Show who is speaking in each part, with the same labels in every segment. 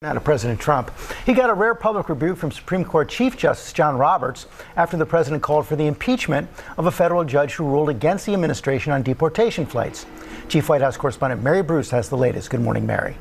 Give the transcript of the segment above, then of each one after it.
Speaker 1: Now to President Trump. He got a rare public rebuke from Supreme Court Chief Justice John Roberts after the president called for the impeachment of a federal judge who ruled against the administration on deportation flights. Chief White House correspondent Mary Bruce has the latest. Good morning, Mary.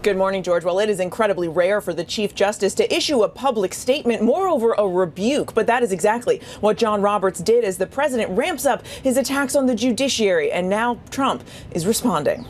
Speaker 2: Good morning, George. Well, it is incredibly rare for the Chief Justice to issue a public statement, moreover a rebuke. But that is exactly what John Roberts did as the president ramps up his attacks on the judiciary. And now Trump is responding.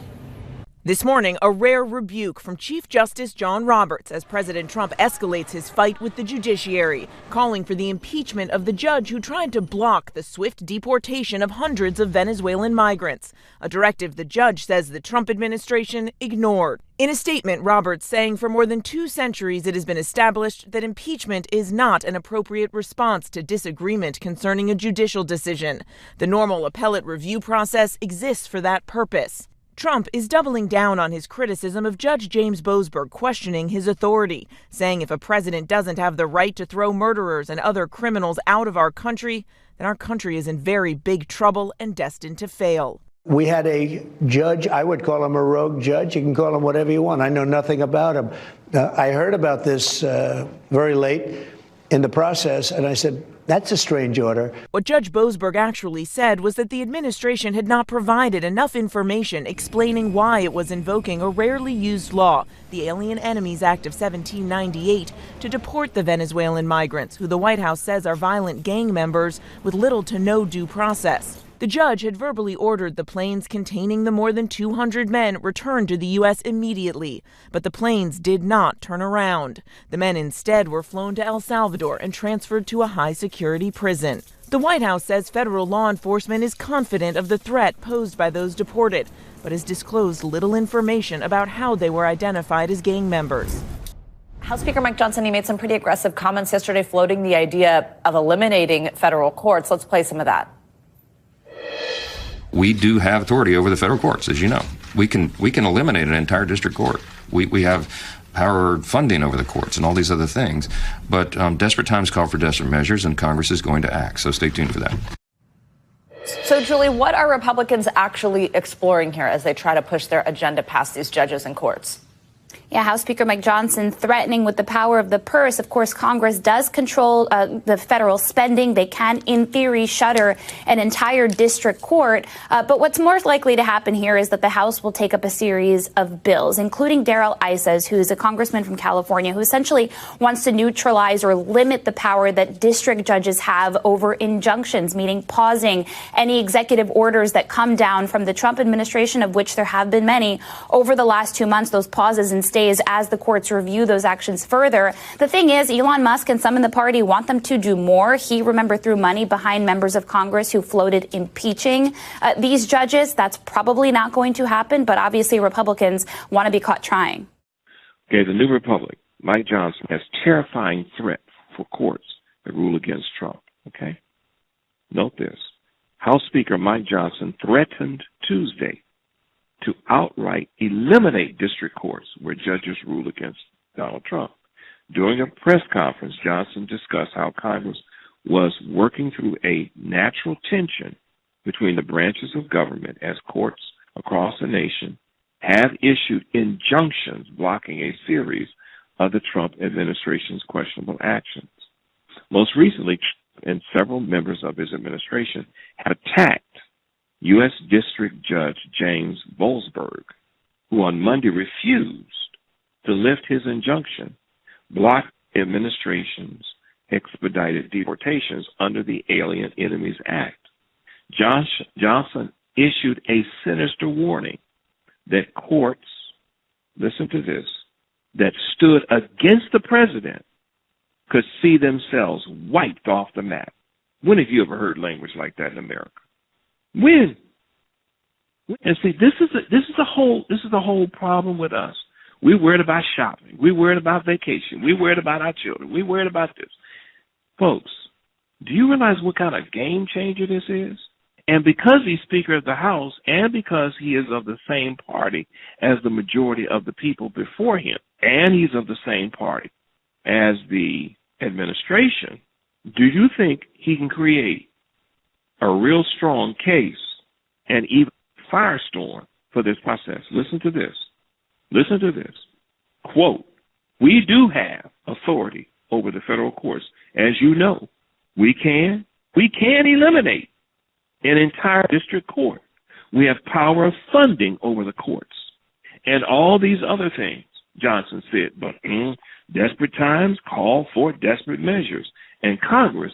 Speaker 2: This morning, a rare rebuke from Chief Justice John Roberts as President Trump escalates his fight with the judiciary, calling for the impeachment of the judge who tried to block the swift deportation of hundreds of Venezuelan migrants, a directive the judge says the Trump administration ignored. In a statement, Roberts saying for more than 2 centuries it has been established that impeachment is not an appropriate response to disagreement concerning a judicial decision. The normal appellate review process exists for that purpose. Trump is doubling down on his criticism of Judge James Boasberg questioning his authority, saying if a president doesn't have the right to throw murderers and other criminals out of our country, then our country is in very big trouble and destined to fail.
Speaker 3: We had a judge, I would call him a rogue judge. You can call him whatever you want. I know nothing about him. I heard about this very late in the process, and I said, that's a strange order.
Speaker 2: What Judge Boasberg actually said was that the administration had not provided enough information explaining why it was invoking a rarely used law, the Alien Enemies Act of 1798, to deport the Venezuelan migrants, who the White House says are violent gang members with little to no due process. The judge had verbally ordered the planes containing the more than 200 men returned to the U.S. immediately, but the planes did not turn around. The men instead were flown to El Salvador and transferred to a high-security prison. The White House says federal law enforcement is confident of the threat posed by those deported, but has disclosed little information about how they were identified as gang members.
Speaker 4: House Speaker Mike Johnson, he made some pretty aggressive comments yesterday floating the idea of eliminating federal courts. Let's play some of that.
Speaker 5: We do have authority over the federal courts, as you know. We can eliminate an entire district court. We have power funding over the courts and all these other things. But desperate times call for desperate measures, and Congress is going to act. So stay tuned for that.
Speaker 4: So, Julie, what are Republicans actually exploring here as they try to push their agenda past these judges and courts?
Speaker 6: Yeah, House Speaker Mike Johnson threatening with the power of the purse. Of course, Congress does control the federal spending. They can, in theory, shutter an entire district court. But what's more likely to happen here is that the House will take up a series of bills, including Darrell Issas, who is a congressman from California, who essentially wants to neutralize or limit the power that district judges have over injunctions, meaning pausing any executive orders that come down from the Trump administration, of which there have been many over the last 2 months. Those pauses and stays as the courts review those actions further. The thing is, Elon Musk and some in the party want them to do more. He, remember, threw money behind members of Congress who floated impeaching these judges. That's probably not going to happen, but obviously Republicans want to be caught trying.
Speaker 7: Okay, the New Republic, Mike Johnson, has terrifying threats for courts that rule against Trump. Okay? Note this. House Speaker Mike Johnson threatened Tuesday to outright eliminate district courts where judges rule against Donald Trump. During a press conference, Johnson discussed how Congress was working through a natural tension between the branches of government as courts across the nation have issued injunctions blocking a series of the Trump administration's questionable actions. Most recently, Trump and several members of his administration have attacked U.S. District Judge James Boasberg, who on Monday refused to lift his injunction, block administration's expedited deportations under the Alien Enemies Act. Johnson issued a sinister warning that courts, listen to this, that stood against the president could see themselves wiped off the map. When have you ever heard language like that in America? When? And see, this is the whole problem with us. We worried about shopping. We worried about vacation. We worried about our children. We worried about this. Folks, do you realize what kind of game changer this is? And because he's Speaker of the House, and because he is of the same party as the majority of the people before him, and he's of the same party as the administration, do you think he can create a real strong case and even firestorm for this process? Listen to this. Listen to this. Quote, We do have authority over the federal courts. As you know, we can eliminate an entire district court. We have power of funding over the courts and all these other things, Johnson said. But desperate times call for desperate measures, and Congress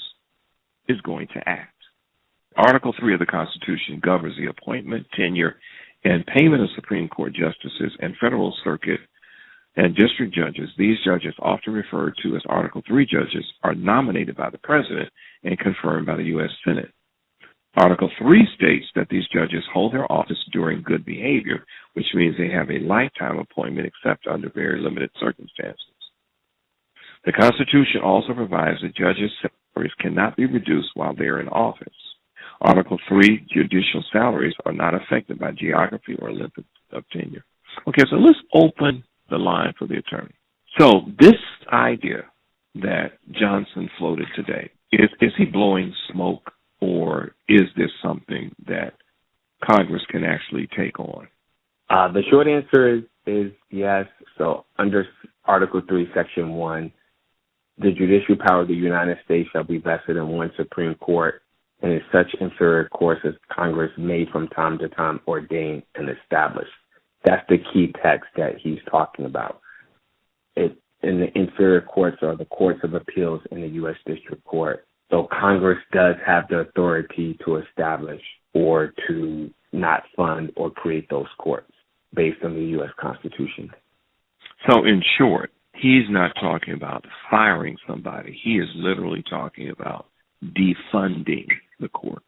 Speaker 7: is going to act. Article 3 of the Constitution governs the appointment, tenure, and payment of Supreme Court justices and federal circuit and district judges. These judges, often referred to as Article 3 judges, are nominated by the President and confirmed by the U.S. Senate. Article 3 states that these judges hold their office during good behavior, which means they have a lifetime appointment except under very limited circumstances. The Constitution also provides that judges' salaries cannot be reduced while they are in office. Article 3, judicial salaries are not affected by geography or length of tenure. Okay, so let's open the line for the attorney. So this idea that Johnson floated today, is he blowing smoke, or is this something that Congress can actually take on?
Speaker 8: The short answer is yes. So under Article 3, Section 1, the judicial power of the United States shall be vested in one Supreme Court, and in such inferior courts as Congress may from time to time ordain and establish. That's the key text that he's talking about. In the inferior courts are the courts of appeals in the U.S. District Court. So Congress does have the authority to establish or to not fund or create those courts based on the U.S. Constitution.
Speaker 7: So in short, he's not talking about firing somebody. He is literally talking about defunding the court.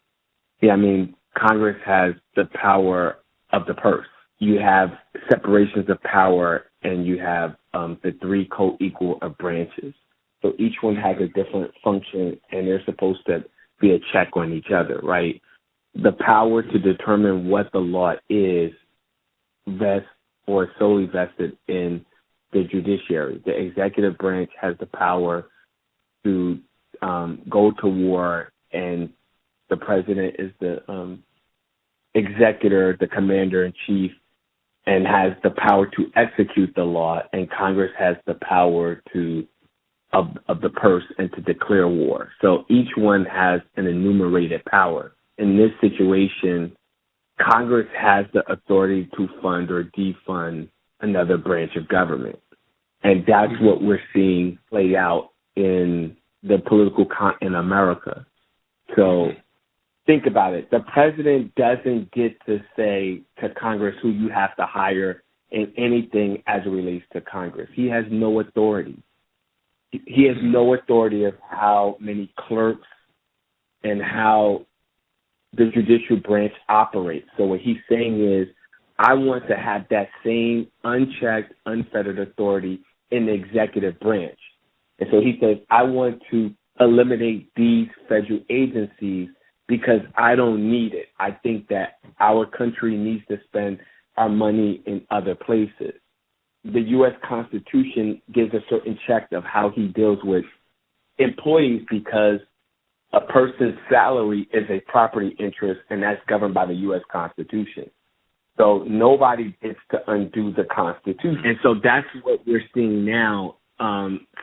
Speaker 8: Yeah, I mean, Congress has the power of the purse. You have separations of power, and you have the three co-equal of branches. So each one has a different function, and they're supposed to be a check on each other, right? The power to determine what the law is vests or solely vested in the judiciary. The executive branch has the power to go to war, and the president is the executor, the commander-in-chief, and has the power to execute the law, and Congress has the power of the purse and to declare war. So each one has an enumerated power. In this situation, Congress has the authority to fund or defund another branch of government. And that's what we're seeing play out in the political in America. So think about it. The president doesn't get to say to Congress who you have to hire in anything as it relates to Congress. He has no authority. He has no authority of how many clerks and how the judicial branch operates. So what he's saying is, I want to have that same unchecked, unfettered authority in the executive branch. And so he says, I want to eliminate these federal agencies because I don't need it. I think that our country needs to spend our money in other places. The U.S. Constitution gives a certain check of how he deals with employees because a person's salary is a property interest, and that's governed by the U.S. Constitution. So nobody gets to undo the Constitution. And so that's what we're seeing now.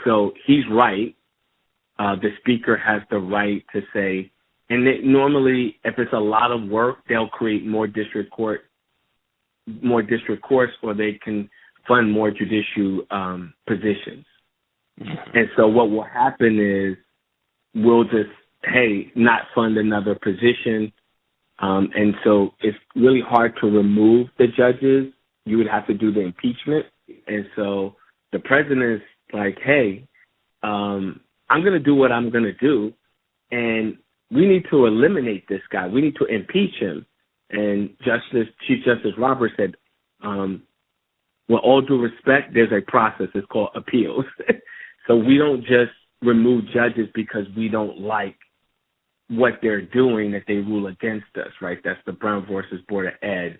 Speaker 8: So he's right. The speaker has the right to say, and normally if it's a lot of work, they'll create more district courts, or they can fund more judicial positions. And so what will happen is we'll just, not fund another position. And so it's really hard to remove the judges. You would have to do the impeachment. And so the president is like, I'm going to do what I'm going to do. And we need to eliminate this guy. We need to impeach him. And Chief Justice Roberts said, with all due respect, there's a process. It's called appeals. So we don't just remove judges because we don't like what they're doing, that they rule against us, right? That's the Brown versus Board of Ed.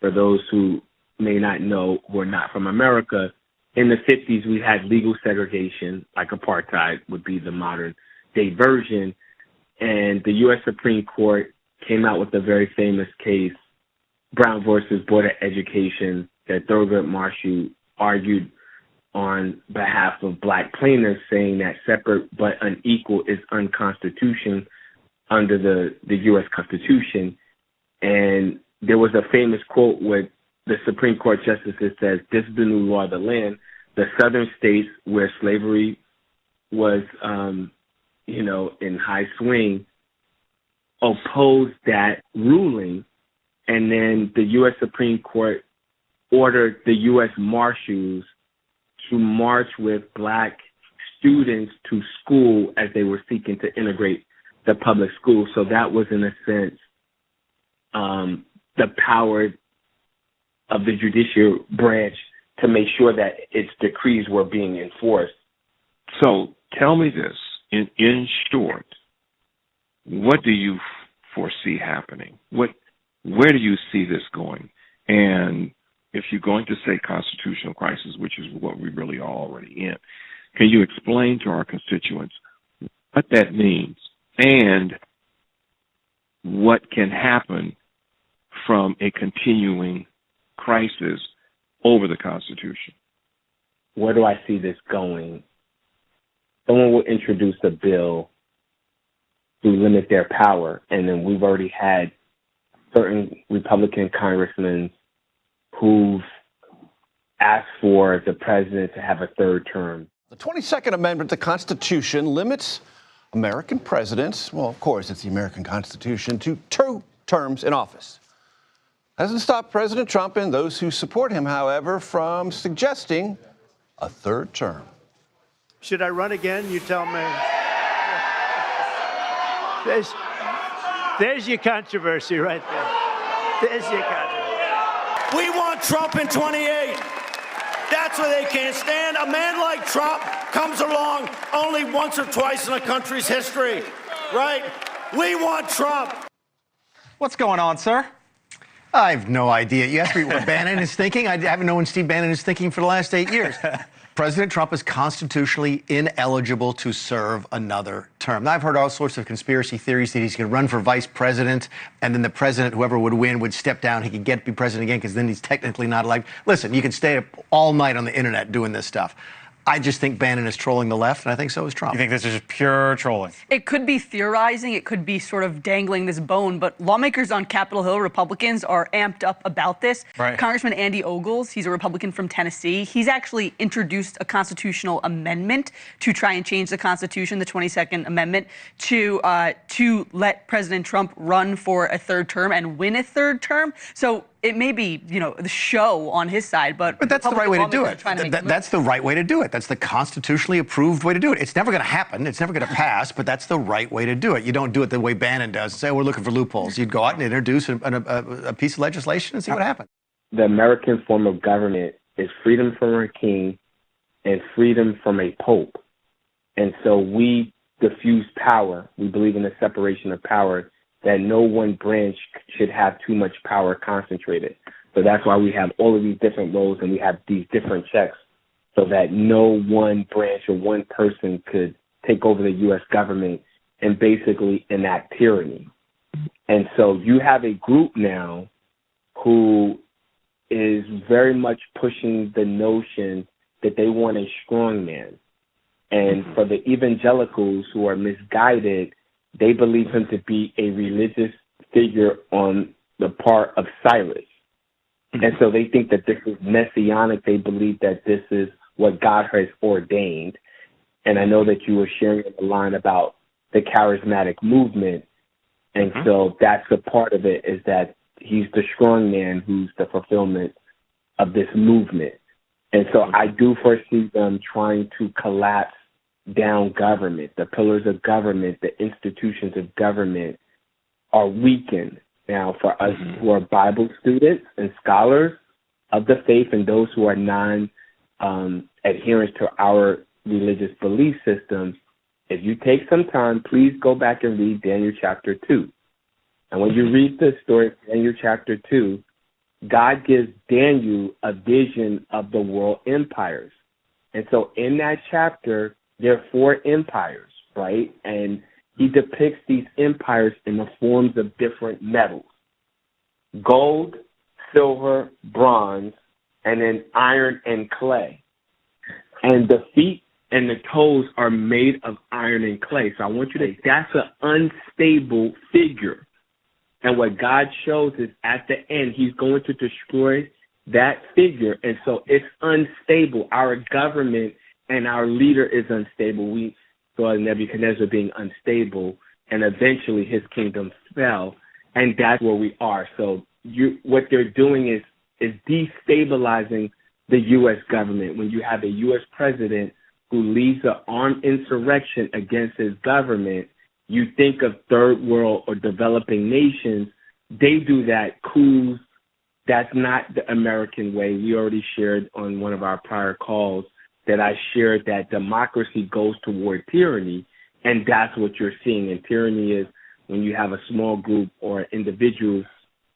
Speaker 8: For those who may not know, who are not from America, in the 50s, we had legal segregation, like apartheid would be the modern day version. And the U.S. Supreme Court came out with a very famous case, Brown versus Board of Education, that Thurgood Marshall argued on behalf of black plaintiffs, saying that separate but unequal is unconstitutional under the U.S. Constitution. And there was a famous quote where the Supreme Court justices says, "This is the new law of the land." The southern states where slavery was, in high swing, opposed that ruling. And then the U.S. Supreme Court ordered the U.S. Marshals to march with black students to school as they were seeking to integrate the public schools. So that was, in a sense, the power of the judicial branch to make sure that its decrees were being enforced.
Speaker 7: So tell me this, in short, what do you foresee happening? Where do you see this going? And if you're going to say constitutional crisis, which is what we really are already in, can you explain to our constituents what that means and what can happen from a continuing crisis over the Constitution?
Speaker 8: Where do I see this going? Someone will introduce a bill to limit their power, and then we've already had certain Republican congressmen who've asked for the president to have a third term.
Speaker 9: The 22nd Amendment to the Constitution limits American presidents, well, of course, it's the American Constitution, to 2 terms in office. That doesn't stop President Trump and those who support him, however, from suggesting a 3rd term.
Speaker 3: Should I run again? You tell me. There's your controversy right there. There's your controversy.
Speaker 10: We want Trump in 28. That's what they can't stand. A man like Trump comes along only once or twice in a country's history, right? We want Trump.
Speaker 11: What's going on, sir?
Speaker 1: I have no idea. You asked me what Bannon is thinking. I haven't known what Steve Bannon is thinking for the last 8 years. President Trump is constitutionally ineligible to serve another term. Now, I've heard all sorts of conspiracy theories that he's going to run for vice president, and then the president, whoever would win, would step down. He could be president again because then he's technically not elected. Listen, you can stay up all night on the internet doing this stuff. I just think Bannon is trolling the left, and I think so is Trump.
Speaker 11: You think this is just pure trolling?
Speaker 12: It could be theorizing. It could be sort of dangling this bone. But lawmakers on Capitol Hill, Republicans, are amped up about this.
Speaker 11: Right.
Speaker 12: Congressman Andy Ogles, he's a Republican from Tennessee. He's actually introduced a constitutional amendment to try and change the Constitution, the 22nd Amendment, to let President Trump run for a 3rd term and win a 3rd term. So it may be, the show on his side, but
Speaker 1: that's the right way to do it. That's the right way to do it. That's the constitutionally approved way to do it. It's never going to happen. It's never going to pass, but that's the right way to do it. You don't do it the way Bannon does. Say, we're looking for loopholes. You'd go out and introduce a piece of legislation and see what happens.
Speaker 8: The American form of government is freedom from a king and freedom from a pope. And so we diffuse power. We believe in the separation of power, that no one branch should have too much power concentrated. So that's why we have all of these different roles and we have these different checks so that no one branch or one person could take over the U.S. government and basically enact tyranny. And so you have a group now who is very much pushing the notion that they want a strong man. And for the evangelicals who are misguided, they believe him to be a religious figure on the part of Cyrus. And so they think that this is messianic. They believe that this is what God has ordained. And I know that you were sharing the line about the charismatic movement. And so that's a part of it, is that he's the strong man who's the fulfillment of this movement. And so I do foresee them trying to collapse down government. The pillars of government, the institutions of government are weakened. Now, for us who are Bible students and scholars of the faith and those who are non-adherents to our religious belief systems, if you take some time, please go back and read Daniel chapter 2. And when you read the story of Daniel chapter 2, God gives Daniel a vision of the world empires. And so in that chapter, there are 4 empires, right? And he depicts these empires in the forms of different metals: gold, silver, bronze, and then iron and clay. And the feet and the toes are made of iron and clay. So I want you to, that's an unstable figure. And what God shows is at the end, he's going to destroy that figure. And so it's unstable. Our government and our leader is unstable. We saw Nebuchadnezzar being unstable, and eventually his kingdom fell. And that's where we are. So what they're doing is destabilizing the U.S. government. When you have a U.S. president who leads an armed insurrection against his government, you think of third world or developing nations. They do that, coups. That's not the American way. We already shared on one of our prior calls that I shared that democracy goes toward tyranny, and that's what you're seeing. And tyranny is when you have a small group or individual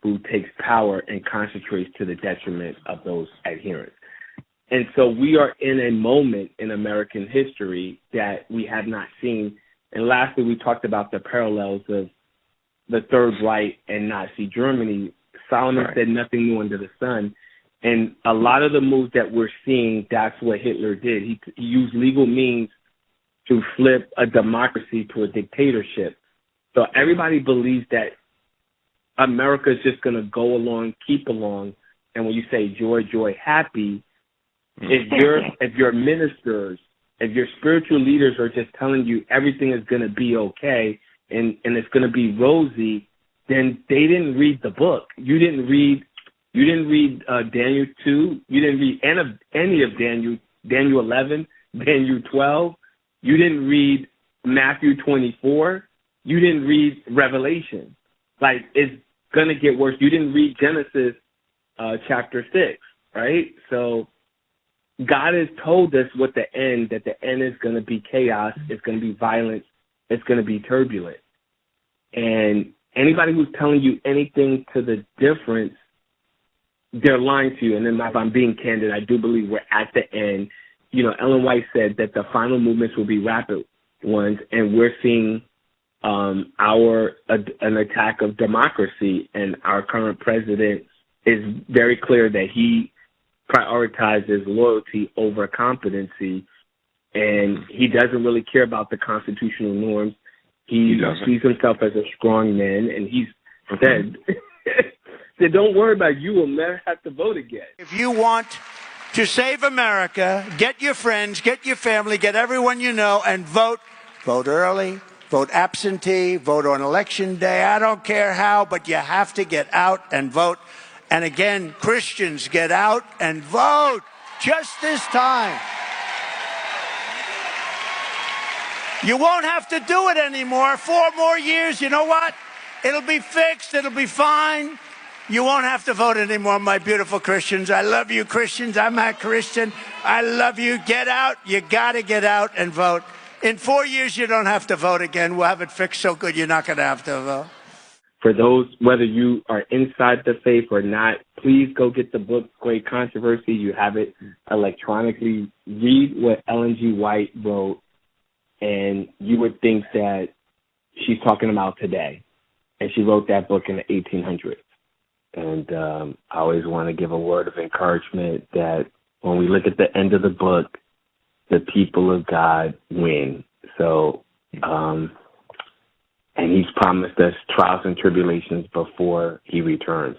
Speaker 8: who takes power and concentrates to the detriment of those adherents. And so we are in a moment in American history that we have not seen. And lastly, we talked about the parallels of the Third Reich and Nazi Germany. Solomon said nothing new under the sun. And a lot of the moves that we're seeing, that's what Hitler did. He used legal means to flip a democracy to a dictatorship. So everybody believes that America is just going to go along, keep along. And when you say joy, joy, happy, if your ministers, if your spiritual leaders are just telling you everything is going to be okay and it's going to be rosy, then they didn't read the book. You didn't read Daniel 2. You didn't read any of Daniel 11, Daniel 12. You didn't read Matthew 24. You didn't read Revelation. Like, it's going to get worse. You didn't read Genesis chapter 6, right? So God has told us that the end is going to be chaos. It's going to be violence. It's going to be turbulent. And anybody who's telling you anything to the difference, they're lying to you. And then if I'm being candid, I do believe we're at the end. You know, Ellen White said that the final movements will be rapid ones, and we're seeing an attack of democracy. And our current president is very clear that he prioritizes loyalty over competency, and he doesn't really care about the constitutional norms. He sees himself as a strong man, and he's said, don't worry about it. You will never have to vote again.
Speaker 10: If you want to save America, get your friends, get your family, get everyone you know, and vote. Vote early, vote absentee, vote on election day. I don't care how, but you have to get out and vote. And again, Christians, get out and vote just this time. You won't have to do it anymore. 4 more years, you know what? It'll be fixed. It'll be fine. You won't have to vote anymore, my beautiful Christians. I love you, Christians. I'm a Christian. I love you. Get out. You got to get out and vote. In 4 years, you don't have to vote again. We'll have it fixed so good you're not going to have to vote.
Speaker 8: For those, whether you are inside the faith or not, please go get the book, Great Controversy. You have it electronically. Read what Ellen G. White wrote, and you would think that she's talking about today. And she wrote that book in the 1800s. And I always want to give a word of encouragement that when we look at the end of the book, the people of God win. So, and he's promised us trials and tribulations before he returns.